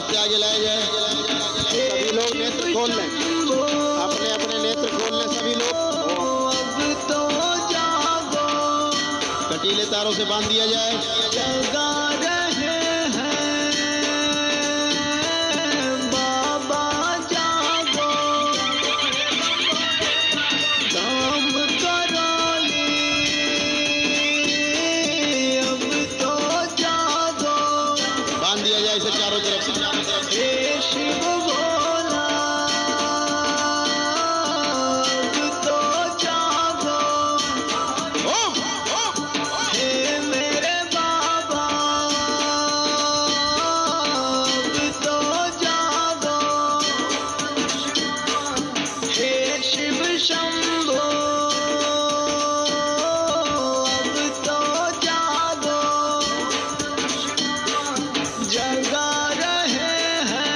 सबके आगे लाए जाए। सभी लोग नेत्र खोल लें, अपने अपने नेत्र खोल लें सभी लोग। अब तो जागो, कटीले तारों से बांध दिया जाए। जगा रहे हैं बाबा जागो, काम करो अब तो जागो। बांध दिया जाए इसे चारों तरफ से। हे शिव भोला अब तो जागो, हे मेरे बाबा अब तो जागो, हे शिव शंभो अब तो जागो, जगा रहे हैं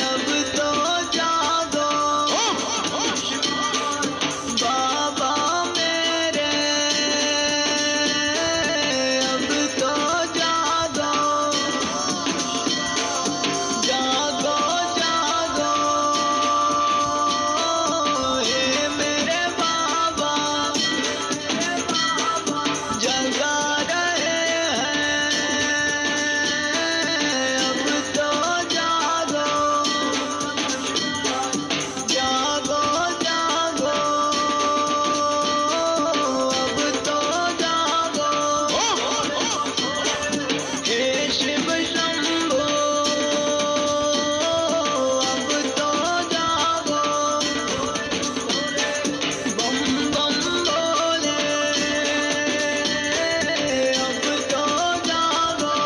अब तो जागो, बाबा मेरे अब तो जागो, जागो जागो, हे मेरे बाबा जगा रहे हैं अब तो जागो, जागो जागो अब तो जागो, हे शिव शंभो अब तो जागो, बम बम बोले अब तो जागो,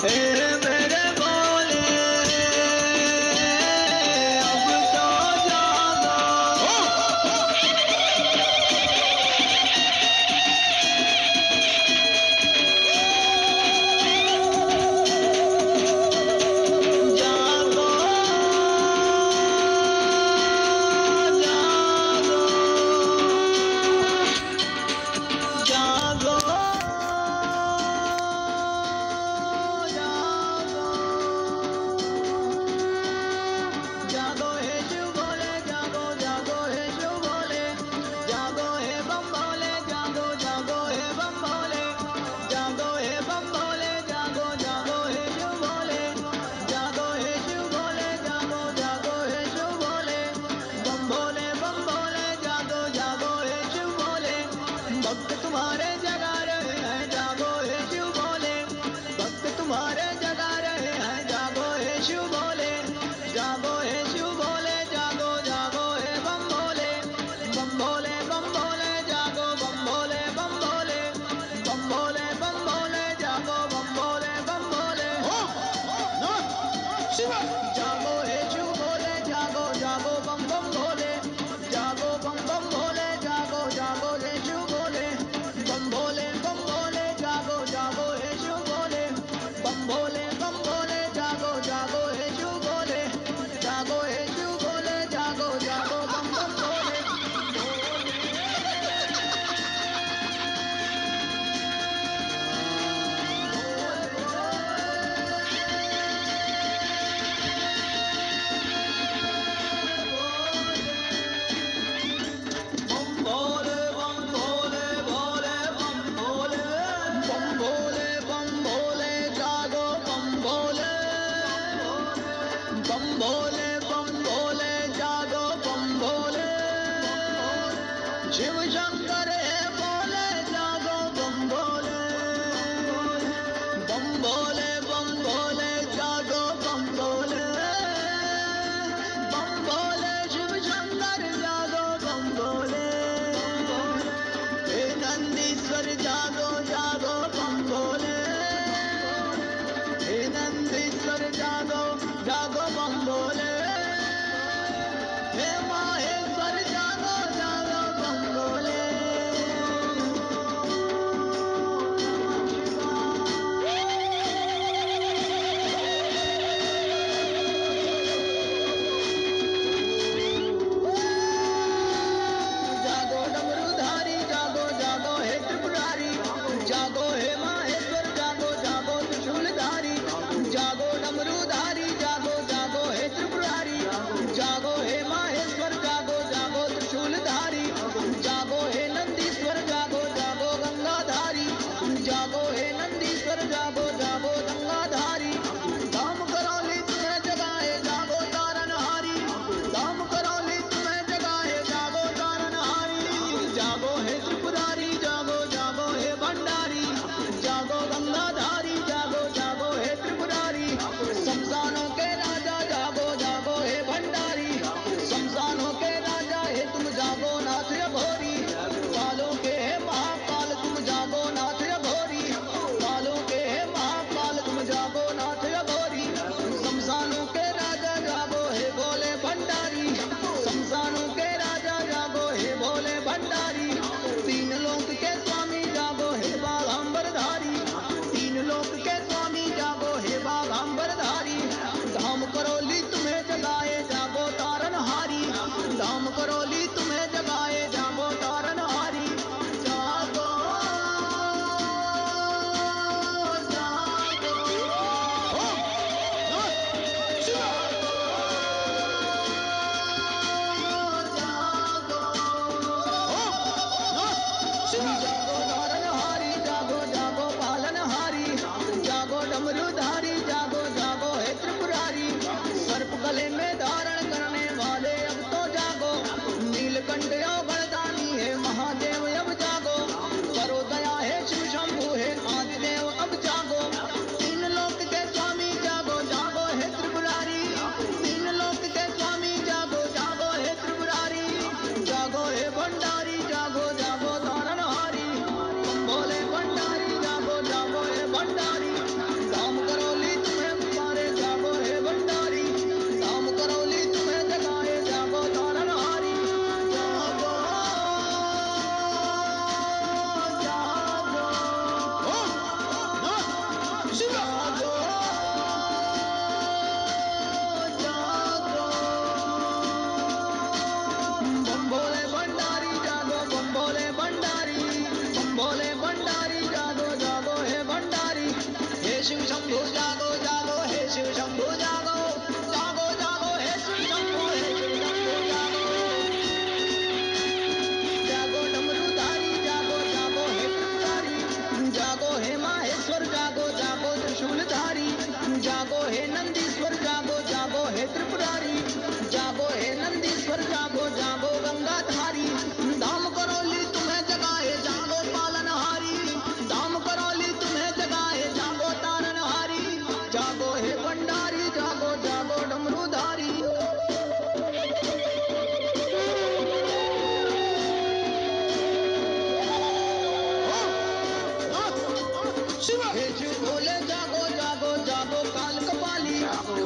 हे मेरे बोले अब तो जागो, जागो जागो, जागो हे शिव भोले, जागो जागो हे शिव भोले, जागो हे बम भोले, जागो जागो हे बम भोले, जागो हे बम भोले, जागो जागो हे शिव भोले, जागो हे शिव भोले, जागो जागो हे शिव भोले, बम भोले जागो जागो हे शिव भोले, भक्त तुम्हारे जगा रहे हैं जागो हे शिव भोले, भक्त तुम्हारे जगा रहे हैं जागो हे शिव भोले, जागो हे शिव भोले, जागो जागो हे बम भोले, बम भोले जागो बम भोले, बम भोले जागो बम भोले, जागो हे शिव भोले, जागो जागो बम बम भोले, जागो बम बम भोले, जागो जागो हे शिव भोले, बम भोले जागो जागो हे शिव भोले, बम भोले जागो जागो हे शिव भोले, जागो हे शिव भोले, जागो जागो बम बम भोले। बम भोले भोले बम भोले, बम भोले जागो बम भोले, बम भोले जागो बम भोले, शिव शंकर हे बोले जागो बम भोले, बम भोले जागो बम भोले, बम भोले शिव शंकर जागो बम भोले, हे नंदीश्वर जागो जागो बम भोले, हे नंदीश्वर जागो जागो बम भोले, हे माहेश्वर जागो जागो बम भोले,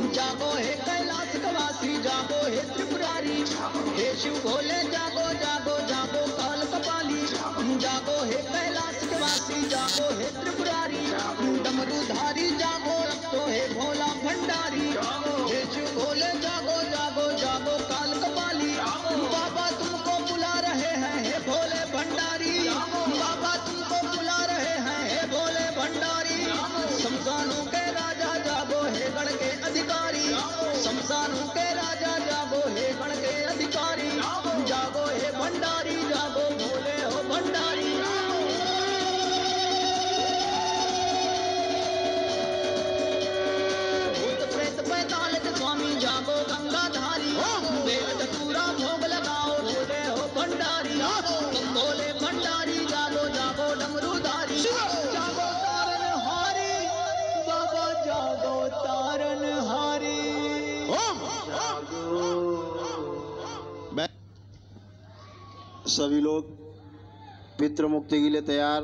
जागो हे कैलाश कवासी, जागो हे त्रिपुरारी, हे शिव भोले जागो जागो जागो काल कपाली, जागो हे कैलाश कवासी, जागो हे त्रिपुरारी, डमरूधारी जागो रखो हे भोला भंडारी, हे शिव भोले जागो जागो जागो काल कपाली, बाबा तुमको बुला रहे हैं हे भोले भंडारी, बाबा तुमको बुला रहे हैं हे भोले भंडारी, शमशानों के राजा जागो हे गण के अधिकारी, शमशानों के राजा जागो हे गण के अधिकारी, जागो हे भंडारी जागो भोले हो भंडारी। भूत प्रेत पैताल के स्वामी जागो गंगाधारी, बेल धतूरा भोग लगाओ भोले हो भंडारी, तुम भोले भंडारी जागो जागो डमरूधारी, जागो तारनहारी, बाबा जागो तारनहारी। सभी लोग पितृ मुक्ति के लिए तैयार।